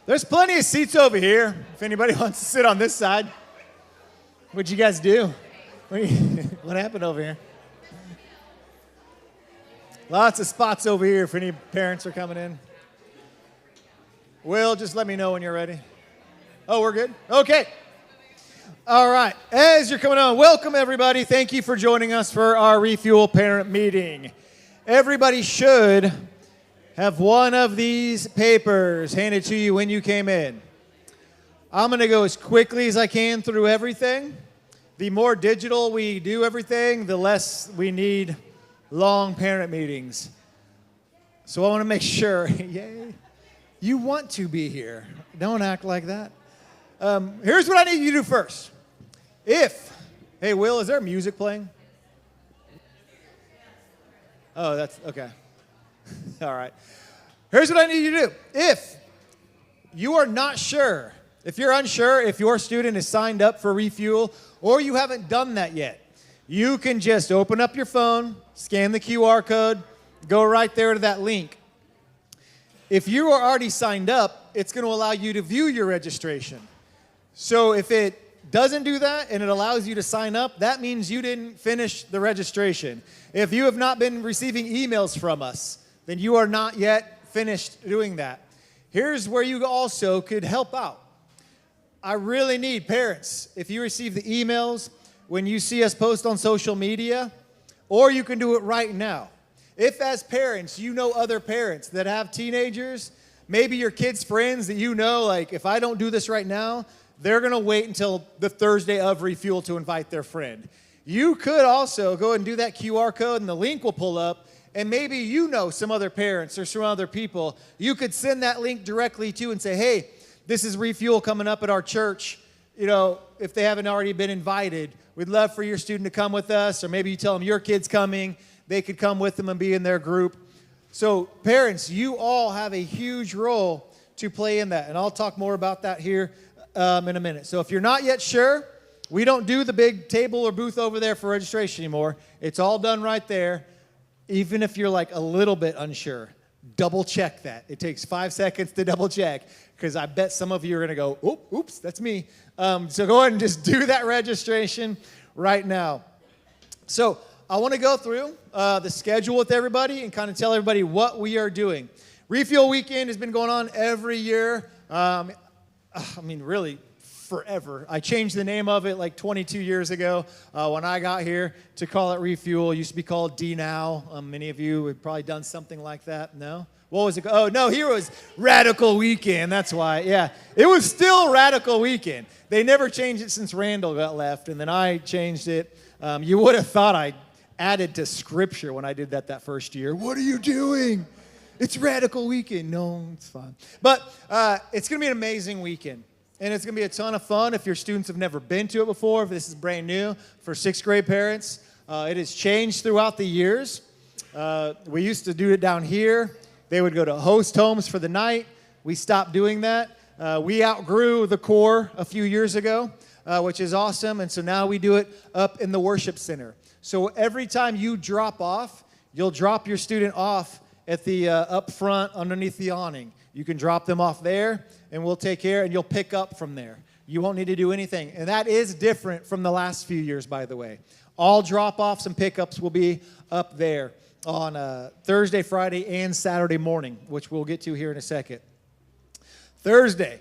There's plenty of seats over here if anybody wants to sit on this side. What'd you guys do? What happened over here? Lots of spots over here if any parents are coming in. Will, just let me know when you're ready. Oh, we're good? Okay. All right. As you're coming on, welcome everybody. Thank you for joining us for our Refuel parent meeting. Everybody should have one of these papers handed to you when you came in. I'm going to go as quickly as I can through everything. The more digital we do everything, the less we need long parent meetings. So I want to make sure, yay, you want to be here. Don't act like that. Here's what I need you to do first. Hey, Will, is there music playing? Oh, that's, okay. All right. Here's what I need you to do. If you are not sure, if you're unsure if your student is signed up for Refuel or you haven't done that yet, you can just open up your phone, scan the QR code, go right there to that link. If you are already signed up, it's going to allow you to view your registration. So if it doesn't do that and it allows you to sign up, that means you didn't finish the registration. If you have not been receiving emails from us, then you are not yet finished doing that. Here's where you also could help out. I really need parents, if you receive the emails when you see us post on social media, or you can do it right now. If as parents, you know other parents that have teenagers, maybe your kids' friends that you know, like if I don't do this right now, they're going to wait until the Thursday of Refuel to invite their friend. You could also go and do that QR code and the link will pull up, and maybe you know some other parents or some other people. You could send that link directly to and say, hey, this is Refuel coming up at our church. You know, if they haven't already been invited, we'd love for your student to come with us, or maybe you tell them your kid's coming. They could come with them and be in their group. So parents, you all have a huge role to play in that, and I'll talk more about that here in a minute. So if you're not yet sure, we don't do the big table or booth over there for registration anymore. It's all done right there. Even if you're like a little bit unsure, double check that. It takes 5 seconds to double check, because I bet some of you are going to go, oops, that's me. So go ahead and just do that registration right now. So I want to go through the schedule with everybody and kind of tell everybody what we are doing. Refuel Weekend has been going on every year. Really forever. I changed the name of it like 22 years ago when I got here to call it Refuel. It used to be called D Now. Many of you have probably done something like that. No? What was it? Oh, no, here was Radical Weekend. That's why. Yeah, it was still Radical Weekend. They never changed it since Randall got left, and then I changed it. You would have thought I added to Scripture when I did that first year. What are you doing? It's Radical Weekend. No, it's fine. But it's going to be an amazing weekend. And it's going to be a ton of fun if your students have never been to it before, if this is brand new for 6th grade parents. It has changed throughout the years. We used to do it down here. They would go to host homes for the night. We stopped doing that. We outgrew the core a few years ago, which is awesome. And so now we do it up in the worship center. So every time you drop off, you'll drop your student off at the up front underneath the awning. You can drop them off there, and we'll take care, and you'll pick up from there. You won't need to do anything. And that is different from the last few years, by the way. All drop-offs and pickups will be up there on Thursday, Friday, and Saturday morning, which we'll get to here in a second. Thursday,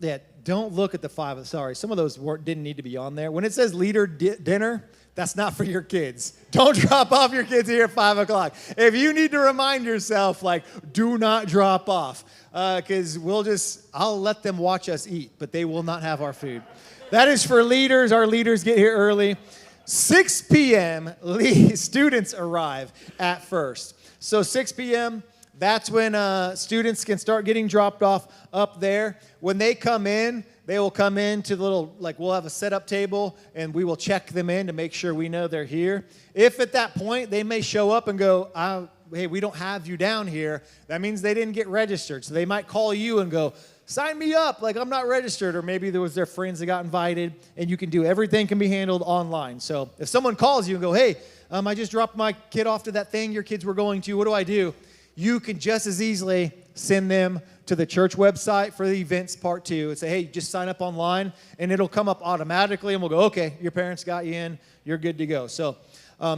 don't look at the 5. Sorry, some of those didn't need to be on there. When it says leader dinner, that's not for your kids. Don't drop off your kids here at 5 o'clock. If you need to remind yourself, do not drop off, because I'll let them watch us eat, but they will not have our food. That is for leaders. Our leaders get here early. 6 p.m., students arrive at first. So 6 p.m., that's when students can start getting dropped off up there. When they come in, they will come in to the little, we'll have a setup table, and we will check them in to make sure we know they're here. If at that point they may show up and go, hey, we don't have you down here, that means they didn't get registered. So they might call you and go, sign me up, I'm not registered. Or maybe there was their friends that got invited, and you can do everything can be handled online. So if someone calls you and go, hey, I just dropped my kid off to that thing your kids were going to, what do I do? you can just as easily send them to the church website for the events part 2 and say, hey, just sign up online, and it'll come up automatically, and we'll go, okay, your parents got you in, you're good to go. So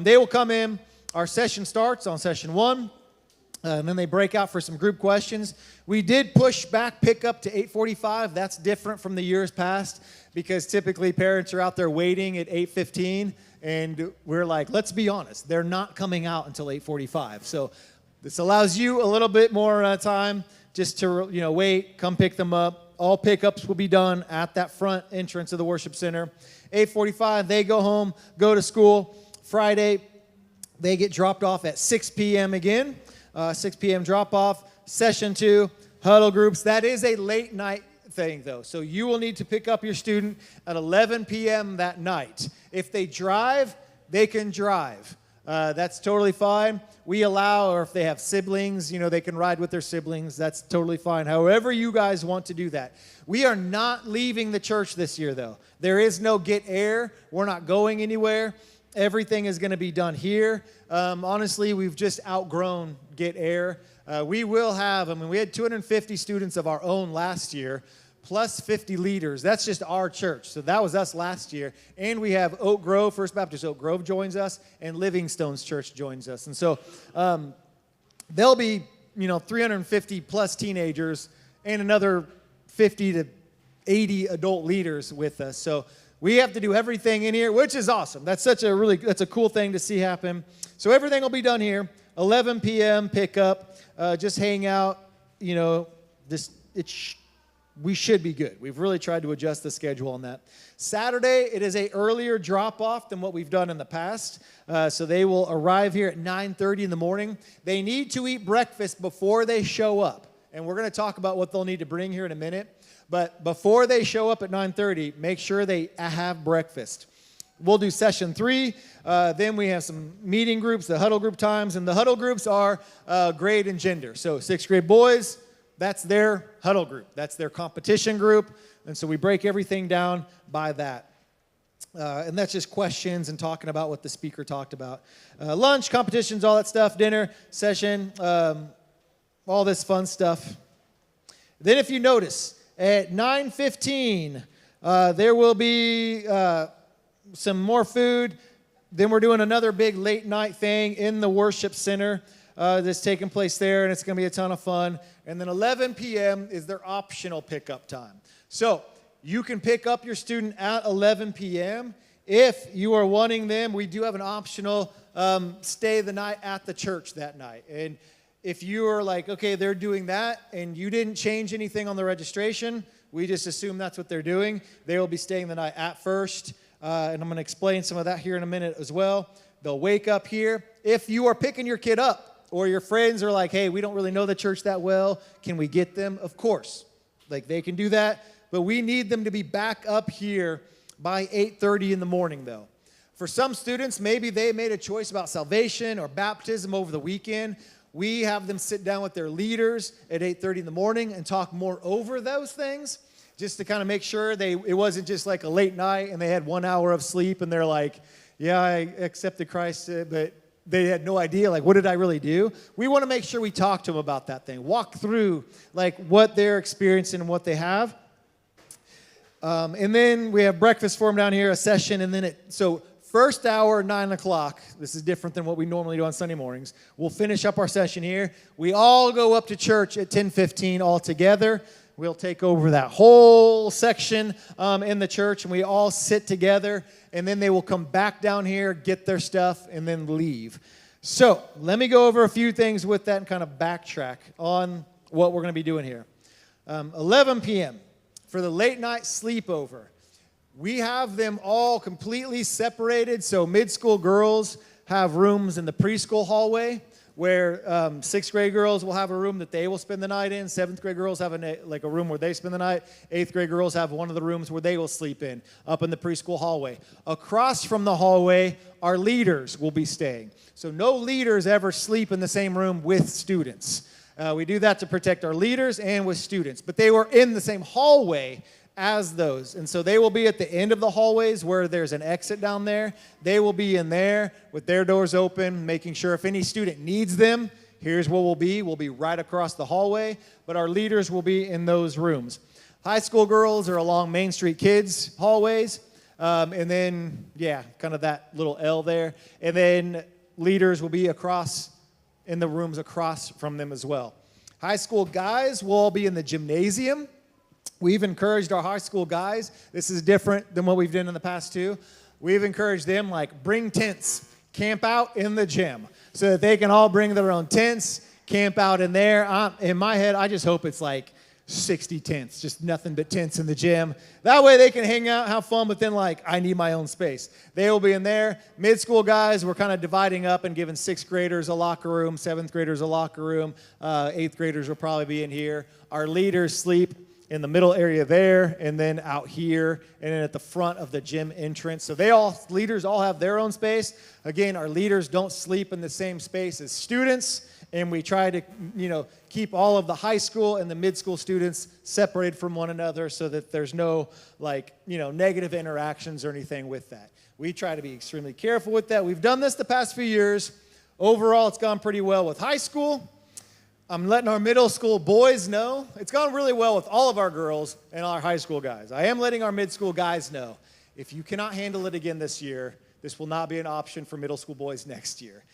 they will come in. Our session starts on session 1, and then they break out for some group questions. We did push back pickup to 8:45. That's different from the years past because typically parents are out there waiting at 8:15, and we're like, let's be honest, they're not coming out until 8:45. So this allows you a little bit more time just to wait, come pick them up. All pickups will be done at that front entrance of the worship center. 8:45, they go home, go to school. Friday, they get dropped off at 6 p.m. again. 6 p.m. drop-off. Session 2, huddle groups. That is a late night thing, though. So you will need to pick up your student at 11 p.m. that night. If they drive, they can drive. That's totally fine. We allow, or if they have siblings, they can ride with their siblings. That's totally fine. However you guys want to do that. We are not leaving the church this year, though. There is no get air. We're not going anywhere. Everything is going to be done here. Honestly, we've just outgrown Get Air. We will have, we had 250 students of our own last year, plus 50 leaders. That's just our church. So that was us last year. And we have Oak Grove, First Baptist Oak Grove joins us, and Livingstone's church joins us. And so there'll be, 350 plus teenagers and another 50 to 80 adult leaders with us. So we have to do everything in here, which is awesome. That's that's a cool thing to see happen. So everything will be done here. 11 p.m. pickup. Just hang out. We should be good. We've really tried to adjust the schedule on that. Saturday, it is a earlier drop-off than what we've done in the past. So they will arrive here at 9:30 in the morning. They need to eat breakfast before they show up. And we're going to talk about what they'll need to bring here in a minute. But before they show up at 9:30, make sure they have breakfast. We'll do session 3. Then we have some meeting groups, the huddle group times. And the huddle groups are grade and gender. So 6th grade boys, that's their huddle group. That's their competition group. And so we break everything down by that. And that's just questions and talking about what the speaker talked about. Lunch, competitions, all that stuff, dinner, session, all this fun stuff. Then if you notice, at 9:15, there will be some more food. Then we're doing another big late night thing in the worship center that's taking place there, and it's going to be a ton of fun. And then 11 p.m. is their optional pickup time. So you can pick up your student at 11 p.m. If you are wanting them, we do have an optional stay the night at the church that night. And if you are like, okay, they're doing that, and you didn't change anything on the registration, we just assume that's what they're doing. They will be staying the night at First, and I'm going to explain some of that here in a minute as well. They'll wake up here. If you are picking your kid up, or your friends are like, hey, we don't really know the church that well, can we get them? Of course. They can do that, but we need them to be back up here by 8:30 in the morning, though. For some students, maybe they made a choice about salvation or baptism over the weekend. We have them sit down with their leaders at 8:30 in the morning and talk more over those things, just to kind of make sure it wasn't just like a late night and they had 1 hour of sleep and they're like, yeah, I accepted Christ, but they had no idea, what did I really do? We want to make sure we talk to them about that thing, walk through, what they're experiencing and what they have. And then we have breakfast for them down here, a session, and then first hour, 9 o'clock. This is different than what we normally do on Sunday mornings. We'll finish up our session here. We all go up to church at 10:15 all together. We'll take over that whole section in the church, and we all sit together, and then they will come back down here, get their stuff, and then leave. So let me go over a few things with that and kind of backtrack on what we're going to be doing here. 11 p.m. for the late night sleepover. We have them all completely separated. So mid-school girls have rooms in the preschool hallway where 6th grade girls will have a room that they will spend the night in. 7th grade girls have a room where they spend the night. 8th grade girls have one of the rooms where they will sleep in, up in the preschool hallway. Across from the hallway, our leaders will be staying. So no leaders ever sleep in the same room with students. We do that to protect our leaders and with students. But they were in the same hallway as those. And so they will be at the end of the hallways where there's an exit down there. They will be in there with their doors open, making sure if any student needs them, here's where we'll be. We'll be right across the hallway, but our leaders will be in those rooms. High school girls are along Main Street Kids hallways, and then, kind of that little L there. And then leaders will be across in the rooms across from them as well. High school guys will all be in the gymnasium. We've encouraged our high school guys. This is different than what we've done in the past too. We've encouraged them, bring tents, camp out in the gym so that they can all bring their own tents, camp out in there. In my head, I just hope it's 60 tents, just nothing but tents in the gym. That way they can hang out, have fun, but then I need my own space. They will be in there. Mid-school guys, we're kind of dividing up and giving 6th graders a locker room, 7th graders a locker room, 8th graders will probably be in here. Our leaders sleep in the middle area there, and then out here, and then at the front of the gym entrance. So leaders all have their own space. Again, our leaders don't sleep in the same space as students, and we try to, keep all of the high school and the mid-school students separated from one another so that there's no, negative interactions or anything with that. We try to be extremely careful with that. We've done this the past few years. Overall, it's gone pretty well with high school. I'm letting our middle school boys know. It's gone really well with all of our girls and our high school guys. I am letting our mid-school guys know, if you cannot handle it again this year, this will not be an option for middle school boys next year.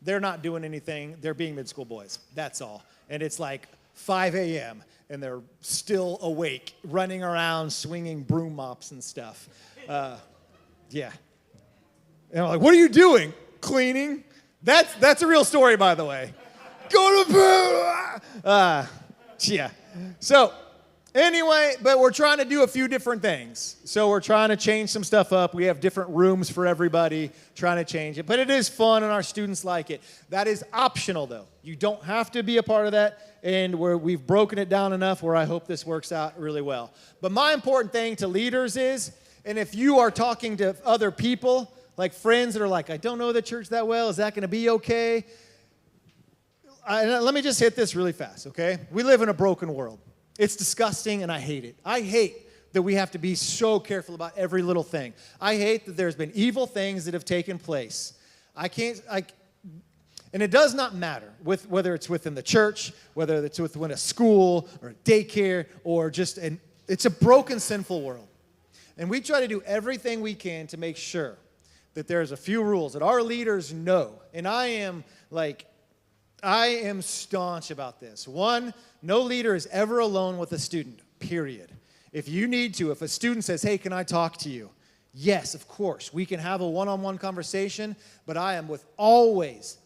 They're not doing anything. They're being mid-school boys. That's all. And it's 5 a.m., and they're still awake, running around, swinging broom mops and stuff. And I'm like, what are you doing? Cleaning? That's a real story, by the way. Go to bed! So, anyway, but we're trying to do a few different things. So we're trying to change some stuff up. We have different rooms for everybody, trying to change it. But it is fun, and our students like it. That is optional, though. You don't have to be a part of that, and we've broken it down enough where I hope this works out really well. But my important thing to leaders is, and if you are talking to other people, friends that are I don't know the church that well, is that going to be okay? Let me just hit this really fast, okay? We live in a broken world. It's disgusting, and I hate it. I hate that we have to be so careful about every little thing. I hate that there's been evil things that have taken place. And it does not matter whether it's within the church, whether it's within a school or a daycare, or it's a broken, sinful world. And we try to do everything we can to make sure that there's a few rules that our leaders know. And I am staunch about this. One, no leader is ever alone with a student, period. If you need to, if a student says, hey, can I talk to you? Yes, of course. We can have a one-on-one conversation, but I am always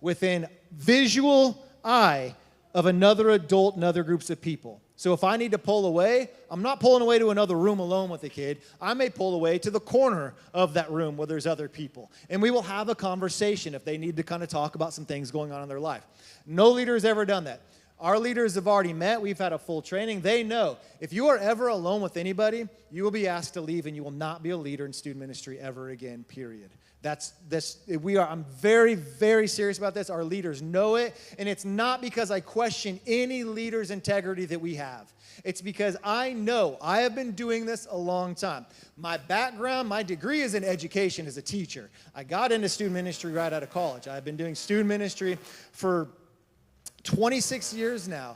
within visual eye of another adult and other groups of people. So if I need to pull away, I'm not pulling away to another room alone with the kid. I may pull away to the corner of that room where there's other people. And we will have a conversation if they need to kind of talk about some things going on in their life. No leader has ever done that. Our leaders have already met. We've had a full training. They know if you are ever alone with anybody, you will be asked to leave, and you will not be a leader in student ministry ever again, period. I'm very, very serious about this. Our leaders know it, and it's not because I question any leader's integrity that we have. It's because I know I have been doing this a long time. My background, my degree is in education as a teacher. I got into student ministry right out of college. I've been doing student ministry for 26 years now,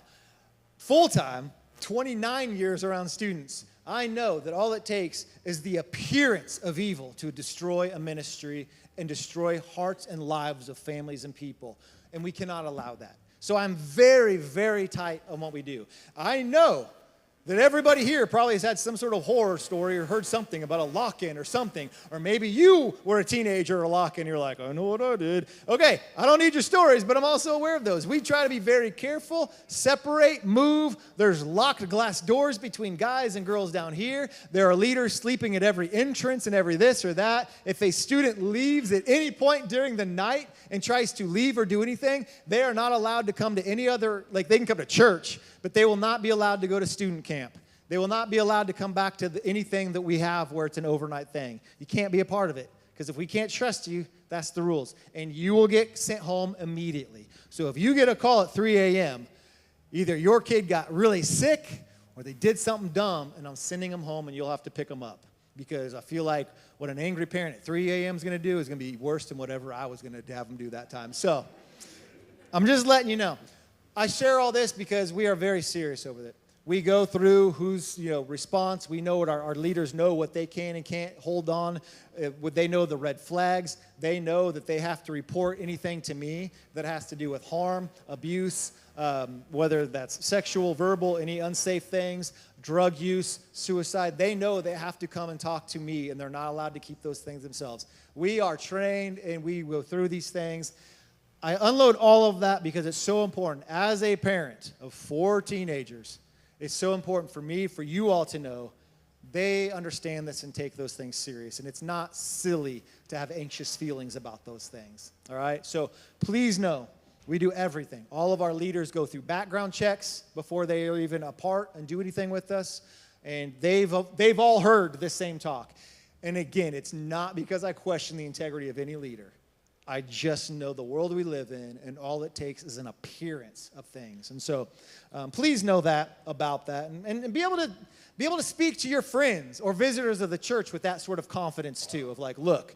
full-time, 29 years around students. I know that all it takes is the appearance of evil to destroy a ministry and destroy hearts and lives of families and people, and we cannot allow that. So I'm very, very tight on what we do. I know that everybody here probably has had some sort of horror story or heard something about a lock-in or something. Or maybe you were a teenager or a lock-in. You're like, I know what I did. Okay, I don't need your stories, but I'm also aware of those. We try to be very careful, separate, move. There's locked glass doors between guys and girls down here. There are leaders sleeping at every entrance and every this or that. If a student leaves at any point during the night and tries to leave or do anything, they are not allowed to come to any other, they can come to church, but they will not be allowed to go to student camp. They will not be allowed to come back to anything that we have where it's an overnight thing. You can't be a part of it, because if we can't trust you, that's the rules. And you will get sent home immediately. So if you get a call at 3 a.m., either your kid got really sick or they did something dumb, and I'm sending them home, and you'll have to pick them up. Because I feel like what an angry parent at 3 a.m. is going to do is going to be worse than whatever I was going to have them do that time. So I'm just letting you know. I share all this because we are very serious over it. We go through who's, response. We know what our leaders know what they can and can't hold on. They know the red flags. They know that they have to report anything to me that has to do with harm, abuse, whether that's sexual, verbal, any unsafe things, drug use, suicide. They know they have to come and talk to me, and they're not allowed to keep those things themselves. We are trained, and we go through these things. I unload all of that because it's so important. As a parent of 4 teenagers, it's so important for me, for you all to know they understand this and take those things serious. And it's not silly to have anxious feelings about those things, all right? So please know, we do everything. All of our leaders go through background checks before they are even apart and do anything with us. And they've all heard this same talk. And again, it's not because I question the integrity of any leader. I just know the world we live in, and all it takes is an appearance of things. And so please know that about that, and be able to speak to your friends or visitors of the church with that sort of confidence too, of like, look,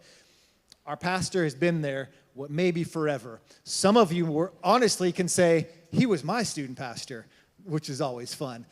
our pastor has been there what maybe forever. Some of you honestly can say, he was my student pastor, which is always fun.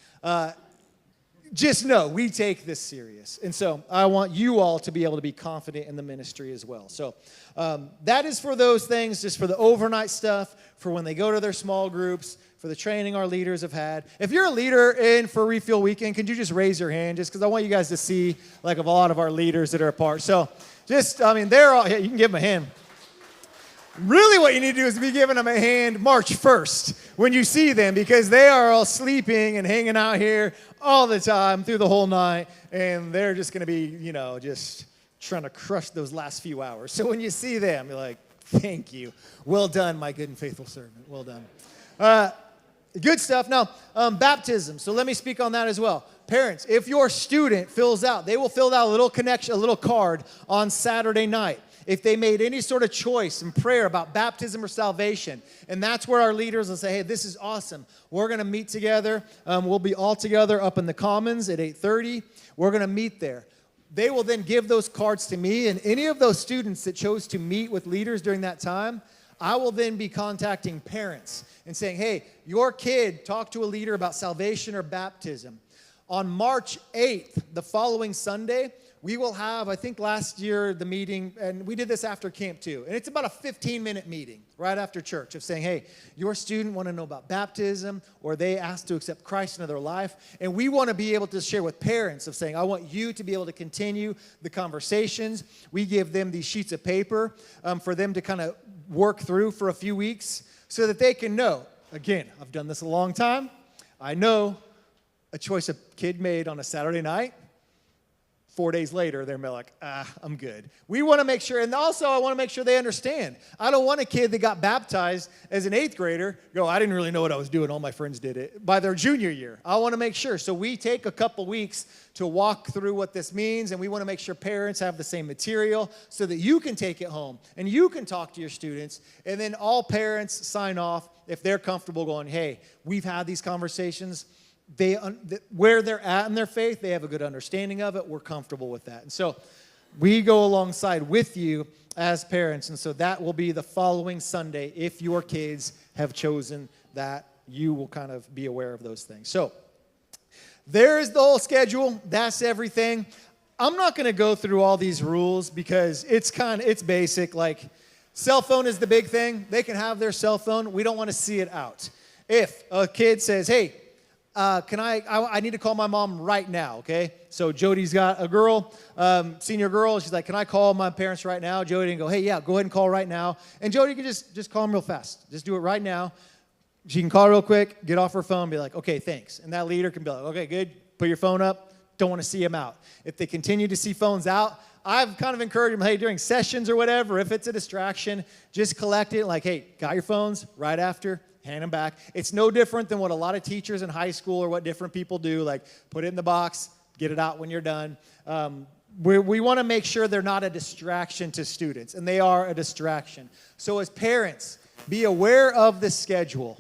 Just know we take this serious. And so I want you all to be able to be confident in the ministry as well. So that is for those things, just for the overnight stuff, for when they go to their small groups, for the training our leaders have had. If you're a leader in for Refuel Weekend, could you just raise your hand? Just because I want you guys to see like of a lot of our leaders that are a part. So they're all, you can give them a hand. Really what you need to do is be giving them a hand March 1st when you see them, because they are all sleeping and hanging out here all the time through the whole night, and they're just going to be, just trying to crush those last few hours. So when you see them, you're like, thank you. Well done, my good and faithful servant. Well done. Good stuff. Now, baptism. So let me speak on that as well. Parents, if your student they will fill out a little card on Saturday night if they made any sort of choice in prayer about baptism or salvation. And that's where our leaders will say, hey, this is awesome. We're going to meet together. We'll be all together up in the Commons at 8:30. We're going to meet there. They will then give those cards to me, and any of those students that chose to meet with leaders during that time, I will then be contacting parents and saying, hey, your kid talked to a leader about salvation or baptism. On March 8th, the following Sunday, we will have, I think last year, the meeting, and we did this after camp too, and it's about a 15-minute meeting right after church of saying, hey, your student want to know about baptism, or they asked to accept Christ into their life, and we want to be able to share with parents of saying, I want you to be able to continue the conversations. We give them these sheets of paper for them to kind of work through for a few weeks so that they can know. Again, I've done this a long time. I know a choice a kid made on a Saturday night. 4 days later, they're like, I'm good. We want to make sure, and also I want to make sure they understand. I don't want a kid that got baptized as an 8th grader go, I didn't really know what I was doing. All my friends did it by their junior year. I want to make sure. So we take a couple weeks to walk through what this means, and we want to make sure parents have the same material so that you can take it home and you can talk to your students, and then all parents sign off if they're comfortable going, hey, we've had these conversations. Where they're at in their faith, they have a good understanding of it. We're comfortable with that. And so we go alongside with you as parents. And so that will be the following Sunday. If your kids have chosen that, you will kind of be aware of those things. So there's the whole schedule. That's everything. I'm not going to go through all these rules because it's basic. Like, cell phone is the big thing. They can have their cell phone. We don't want to see it out. If a kid says, hey, I need to call my mom right now, okay? So Jody's got a girl, senior girl. She's like, can I call my parents right now? Jody can go, hey, yeah, go ahead and call right now. And Jody can just call them real fast. Just do it right now. She can call real quick, get off her phone, be like, okay, thanks. And that leader can be like, okay, good. Put your phone up. Don't want to see them out. If they continue to see phones out, I've kind of encouraged them, hey, during sessions or whatever, if it's a distraction, just collect it. Like, hey, got your phones right after. Hand them back. It's no different than what a lot of teachers in high school or what different people do, like put it in the box, get it out when you're done. We want to make sure they're not a distraction to students, and they are a distraction. So as parents, be aware of the schedule.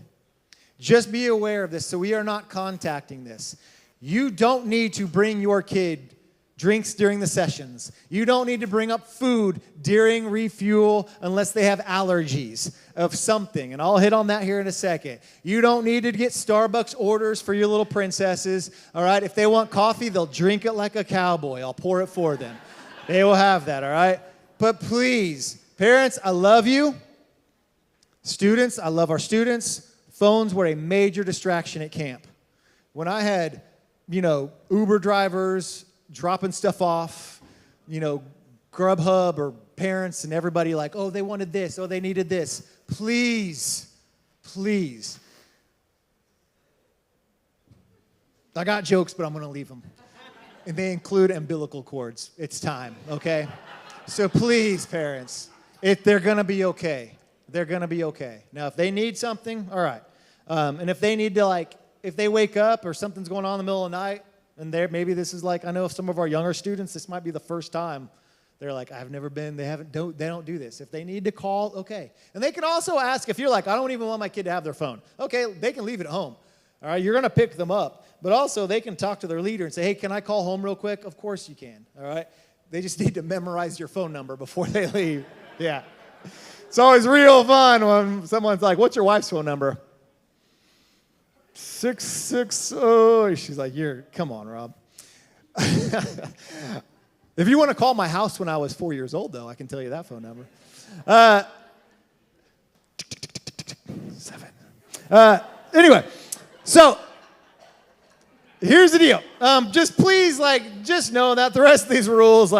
Just be aware of this so we are not contacting this. You don't need to bring your kid drinks during the sessions. You don't need to bring up food during Refuel unless they have allergies of something. And I'll hit on that here in a second. You don't need to get Starbucks orders for your little princesses. All right? If they want coffee, they'll drink it like a cowboy. I'll pour it for them. They will have that, all right? But please, parents, I love you. Students, I love our students. Phones were a major distraction at camp. When I had, Uber drivers dropping stuff off, Grubhub or parents and everybody like, oh, they wanted this, oh, they needed this. Please. I got jokes, but I'm going to leave them. And they include umbilical cords. It's time, okay? So please, parents, they're going to be okay. They're going to be okay. Now, if they need something, all right. And if they need to, if they wake up or something's going on in the middle of the night, and maybe this is I know some of our younger students, this might be the first time they're like, I've never been, they don't do this. If they need to call, okay. And they can also ask, if you're like, I don't even want my kid to have their phone. Okay, they can leave it at home. All right, you're going to pick them up. But also, they can talk to their leader and say, hey, can I call home real quick? Of course you can, all right? They just need to memorize your phone number before they leave. Yeah. It's always real fun when someone's like, what's your wife's phone number? 660. She's like, come on, Rob. If you want to call my house when I was 4 years old, though, I can tell you that phone number. 7. Anyway, so here's the deal. Just please, just know that the rest of these rules,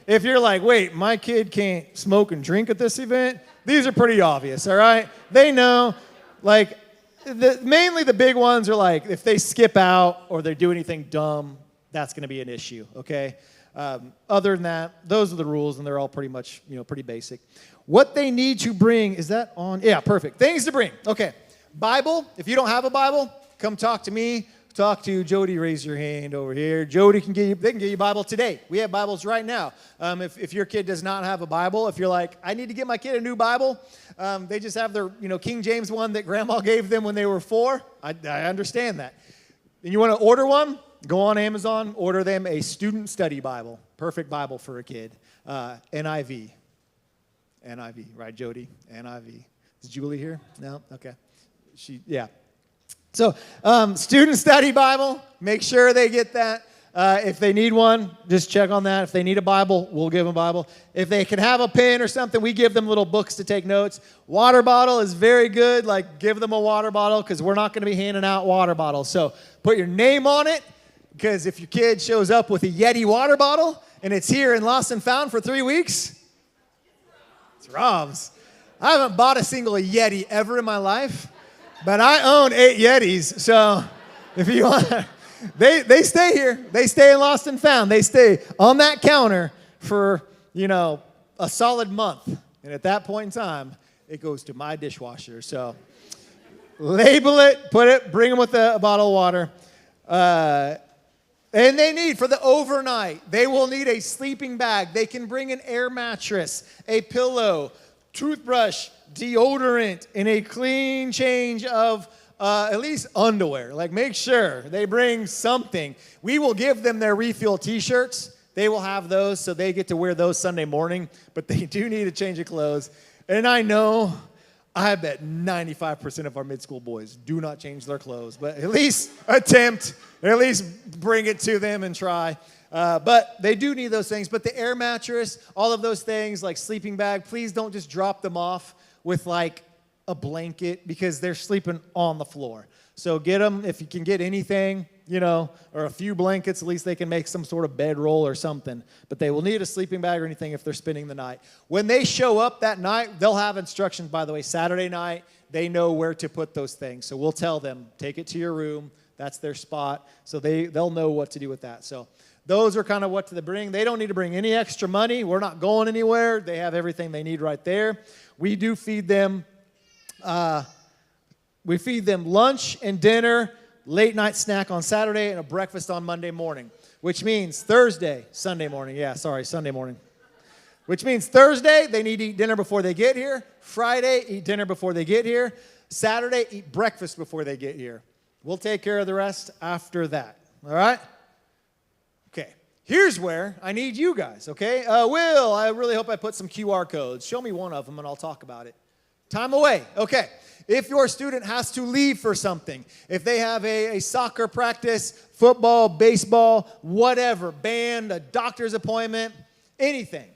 if you're like, wait, my kid can't smoke and drink at this event, these are pretty obvious, all right? They know, mainly the big ones are if they skip out or they do anything dumb, that's going to be an issue, okay? Other than that, those are the rules, and they're all pretty much, pretty basic. What they need to bring, is that on? Yeah, perfect. Things to bring. Okay. Bible. If you don't have a Bible, come talk to me. Talk to Jody. Raise your hand over here. Jody can get you a Bible today. We have Bibles right now. If your kid does not have a Bible, if you're like, I need to get my kid a new Bible, they just have their, King James one that Grandma gave them when they were 4. I understand that. And you want to order one? Go on Amazon, order them a student study Bible. Perfect Bible for a kid. NIV. NIV, right, Jody? NIV. Is Julie here? No? Okay. Yeah. So, student study Bible, make sure they get that. If they need one, just check on that. If they need a Bible, we'll give them a Bible. If they can have a pen or something, we give them little books to take notes. Water bottle is very good. Give them a water bottle because we're not going to be handing out water bottles. So, put your name on it because if your kid shows up with a Yeti water bottle and it's here and lost and found for 3 weeks, it's Rob's. I haven't bought a single Yeti ever in my life. But I own 8 Yetis, so if you want, they stay here. They stay in Lost and Found. They stay on that counter for, a solid month. And at that point in time, it goes to my dishwasher. So label it, bring them with a bottle of water. And they need, for the overnight, they will need a sleeping bag. They can bring an air mattress, a pillow, toothbrush, deodorant, and a clean change of at least underwear. Make sure they bring something. We will give them their Refuel t-shirts. They will have those, so they get to wear those Sunday morning, but they do need a change of clothes. And I bet 95% of our mid-school boys do not change their clothes, but at least attempt, at least bring it to them and try. But they do need those things. But the air mattress, all of those things, sleeping bag, please don't just drop them off with a blanket because they're sleeping on the floor. So get them, if you can get anything, or a few blankets, at least they can make some sort of bedroll or something. But they will need a sleeping bag or anything if they're spending the night. When they show up that night, they'll have instructions, by the way, Saturday night, they know where to put those things. So we'll tell them, take it to your room. That's their spot. So they'll know what to do with that. So those are kind of what to bring. They don't need to bring any extra money. We're not going anywhere. They have everything they need right there. We do feed them. We feed them lunch and dinner, late night snack on Saturday, and a breakfast on Monday morning, which means Sunday morning. Which means Thursday, they need to eat dinner before they get here. Friday, eat dinner before they get here. Saturday, eat breakfast before they get here. We'll take care of the rest after that. All right? Okay. here's where I need you guys, okay? Will, I really hope I put some QR codes. Show me one of them and I'll talk about it. Time away. Okay. If your student has to leave for something, if they have a soccer practice, football, baseball, whatever, band, a doctor's appointment, anything,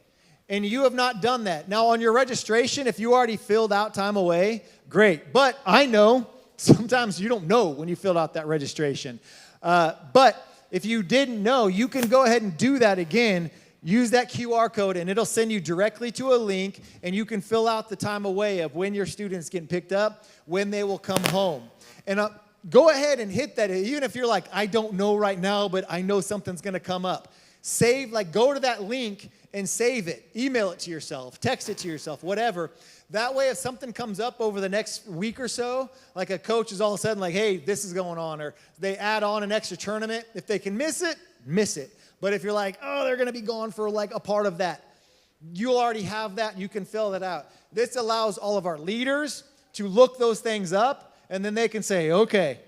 and you have not done that. Now, on your registration, if you already filled out time away, great. But I know sometimes you don't know when you filled out that registration. But if you didn't know, you can go ahead and do that again. Use that QR code, and it'll send you directly to a link, and you can fill out the time away of when your student's getting picked up, when they will come home. And go ahead and hit that, even if you're like, I don't know right now, but I know something's going to come up. Go to that link and save it. Email it to yourself, text it to yourself, whatever. That way, if something comes up over the next week or so, like a coach is all of a sudden like, hey, this is going on, or they add on an extra tournament, if they can miss it, miss it. But if you're like, oh, they're going to be gone for like a part of that, you'll already have that. You can fill that out. This allows all of our leaders to look those things up, and then they can say, okay,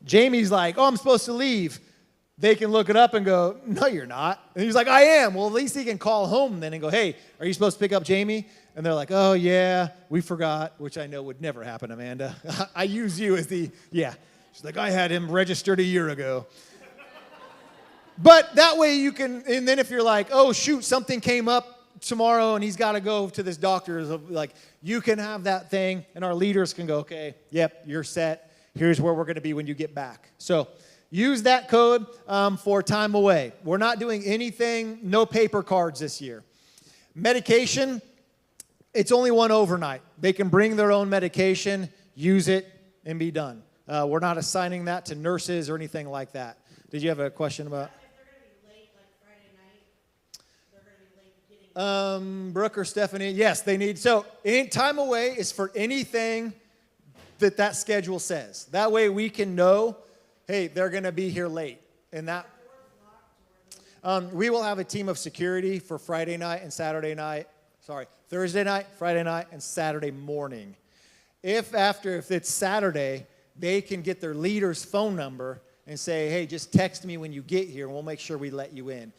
Jamie's like, oh, I'm supposed to leave. They can look it up and go, no, you're not. And he's like, I am. Well, at least he can call home then and go, hey, are you supposed to pick up Jamie? And they're like, oh, yeah, we forgot, which I know would never happen, Amanda. I use you as yeah. She's like, I had him registered a year ago. But that way you can, and then if you're like, oh, shoot, something came up tomorrow and he's got to go to this doctor, like, you can have that thing, and our leaders can go, okay, yep, you're set. Here's where we're going to be when you get back. So use that code for time away. We're not doing anything, no paper cards this year. Medication, it's only one overnight. They can bring their own medication, use it, and be done. We're not assigning that to nurses or anything like that. Did you have a question about? Brooke or Stephanie, yes, they need. So time away is for anything that schedule says. That way we can know, hey, they're going to be here late. And that we will have a team of security for Friday night and Thursday night, Friday night, and Saturday morning. If it's Saturday, they can get their leader's phone number and say, hey, just text me when you get here, and we'll make sure we let you in.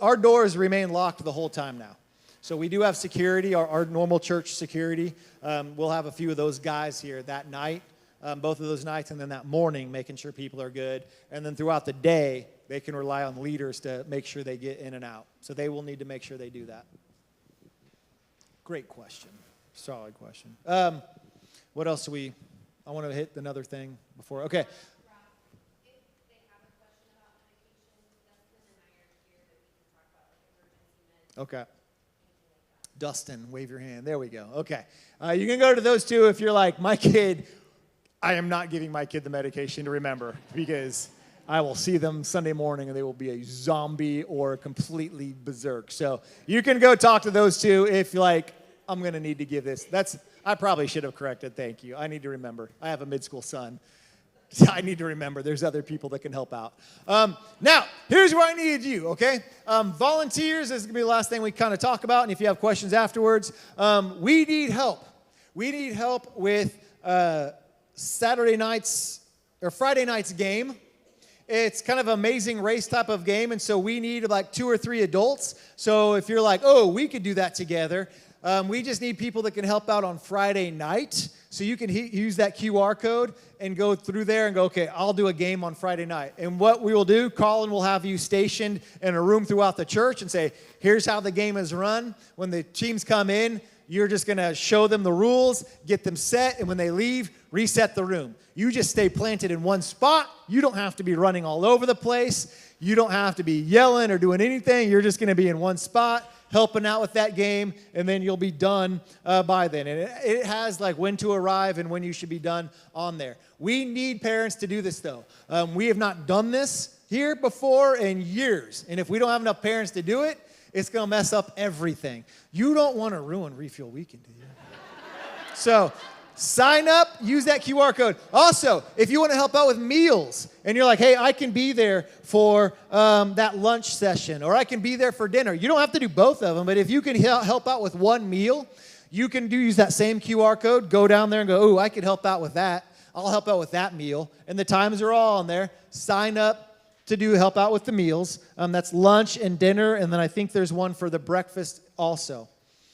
Our doors remain locked the whole time now. So we do have security, our normal church security. We'll have a few of those guys here that night, both of those nights, and then that morning, making sure people are good. And then throughout the day, they can rely on leaders to make sure they get in and out. So they will need to make sure they do that. Great question. Solid question. What else I want to hit another thing before. Okay. Okay. Dustin, wave your hand. There we go. Okay. You can go to those two if you're like, my kid, I am not giving my kid the medication to remember, because I will see them Sunday morning and they will be a zombie or completely berserk. So you can go talk to those two if you're like, I'm going to need to give this. I probably should have corrected. Thank you. I need to remember. I have a mid-school son. I need to remember there's other people that can help out. Now, here's where I need you, okay? Volunteers is going to be the last thing we kind of talk about, and if you have questions afterwards, we need help. We need help with Saturday night's or Friday night's game. It's kind of an amazing race type of game, and so we need like 2 or 3 adults. So if you're like, oh, we could do that together, we just need people that can help out on Friday night. So you can use that QR code and go through there and go, okay, I'll do a game on Friday night. And what we will do, Colin will have you stationed in a room throughout the church and say, here's how the game is run. When the teams come in, you're just going to show them the rules, get them set, and when they leave, reset the room. You just stay planted in one spot. You don't have to be running all over the place. You don't have to be yelling or doing anything. You're just going to be in one spot, helping out with that game, and then you'll be done by then. And it has like when to arrive and when you should be done on there. We need parents to do this, though. We have not done this here before in years. And if we don't have enough parents to do it, it's going to mess up everything. You don't want to ruin Refuel Weekend, do you? So sign up, use that QR code. Also, if you want to help out with meals, and you're like, hey, I can be there for that lunch session, or I can be there for dinner. You don't have to do both of them, but if you can help out with one meal, you can use that same QR code, go down there and go, I could help out with that. I'll help out with that meal. And the times are all on there. Sign up, to do help out with the meals. That's lunch and dinner, and then I think there's one for the breakfast also.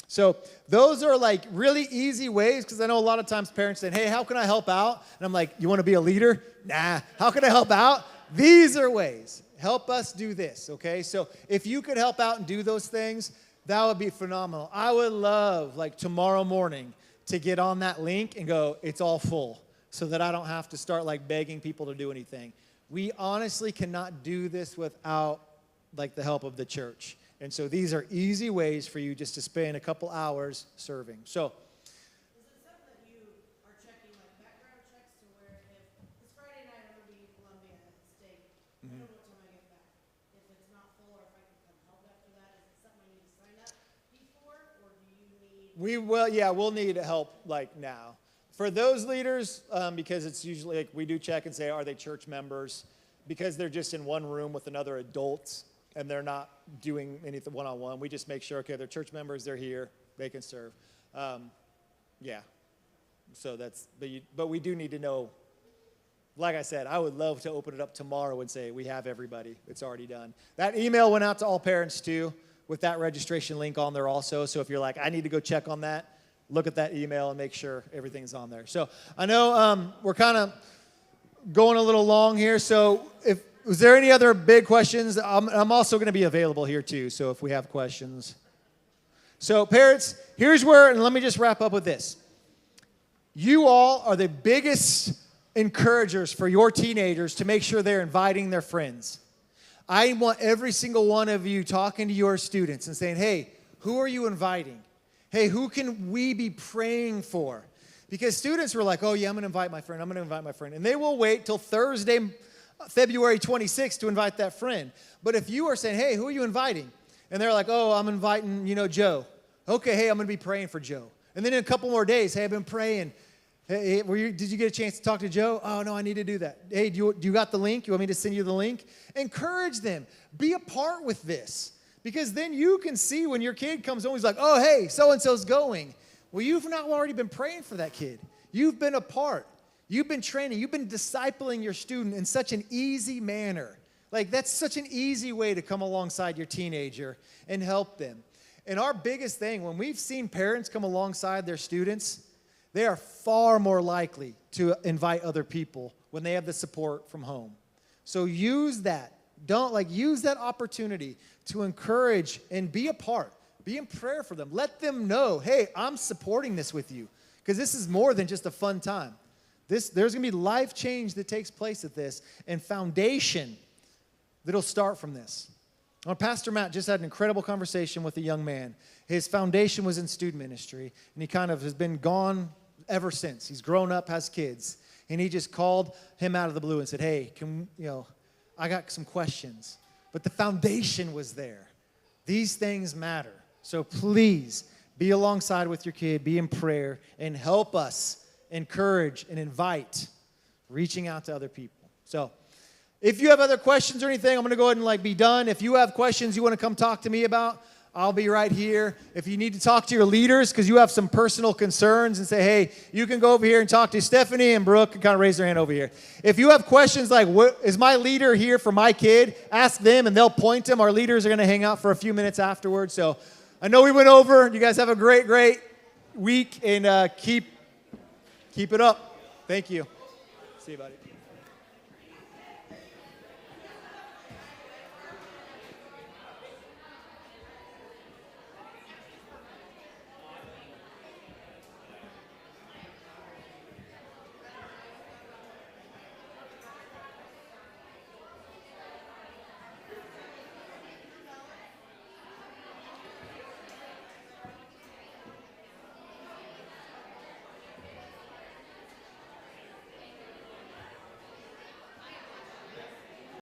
So those are like really easy ways, because I know a lot of times parents say, hey, how can I help out? And I'm like, you want to be a leader? Nah. How can I help out? These are ways. Help us do this, okay? So if you could help out and do those things, that would be phenomenal. I would love, like tomorrow morning, to get on that link and go, it's all full, so that I don't have to start like begging people to do anything. We honestly cannot do this without like the help of the church. And so these are easy ways for you just to spend a couple hours serving. So, is it something that you are checking like background checks to where if it's Friday night, I'm going to be in Columbia at the state. I don't know what time I get back. If it's not full or if I can come help after that, is it something I need to sign up before, or do you need? we'll need help like now. For those leaders, because it's usually like we do check and say, are they church members? Because they're just in one room with another adult and they're not doing anything one-on-one. We just make sure, okay, they're church members, they're here, they can serve. Yeah. So that's, but we do need to know, like I said, I would love to open it up tomorrow and say, we have everybody, it's already done. That email went out to all parents too, with that registration link on there also. So if you're like, I need to go check on that, look at that email and make sure everything's on there. So I know we're kind of going a little long here. So was there any other big questions? I'm also going to be available here too. So if we have questions. So parents, here's where, and let me just wrap up with this. You all are the biggest encouragers for your teenagers to make sure they're inviting their friends. I want every single one of you talking to your students and saying, hey, who are you inviting? Hey, who can we be praying for? Because students were like, oh, yeah, I'm going to invite my friend. I'm going to invite my friend. And they will wait till Thursday, February 26th to invite that friend. But if you are saying, hey, who are you inviting? And they're like, oh, I'm inviting, Joe. Okay, hey, I'm going to be praying for Joe. And then in a couple more days, hey, I've been praying. Hey, did you get a chance to talk to Joe? Oh, no, I need to do that. Hey, do you got the link? You want me to send you the link? Encourage them. Be a part with this. Because then you can see when your kid comes home, he's like, oh, hey, so-and-so's going. Well, you've not already been praying for that kid. You've been a part. You've been training. You've been discipling your student in such an easy manner. Like, that's such an easy way to come alongside your teenager and help them. And our biggest thing, when we've seen parents come alongside their students, they are far more likely to invite other people when they have the support from home. So use that. Use that opportunity to encourage and be a part. Be in prayer for them. Let them know, hey, I'm supporting this with you. Because this is more than just a fun time. There's going to be life change that takes place at this, and foundation that'll start from this. Our Pastor Matt just had an incredible conversation with a young man. His foundation was in student ministry, and he kind of has been gone ever since. He's grown up, has kids, and he just called him out of the blue and said, hey, I got some questions. But the foundation was there. These things matter. So please be alongside with your kid, be in prayer, and help us encourage and invite reaching out to other people. So if you have other questions or anything, I'm going to go ahead and be done. If you have questions you want to come talk to me about, I'll be right here. If you need to talk to your leaders because you have some personal concerns and say, hey, you can go over here and talk to Stephanie, and Brooke can kind of raise their hand over here. If you have questions like, is my leader here for my kid? Ask them and they'll point them. Our leaders are going to hang out for a few minutes afterwards. So I know we went over. You guys have a great, great week, and keep it up. Thank you. See you, buddy.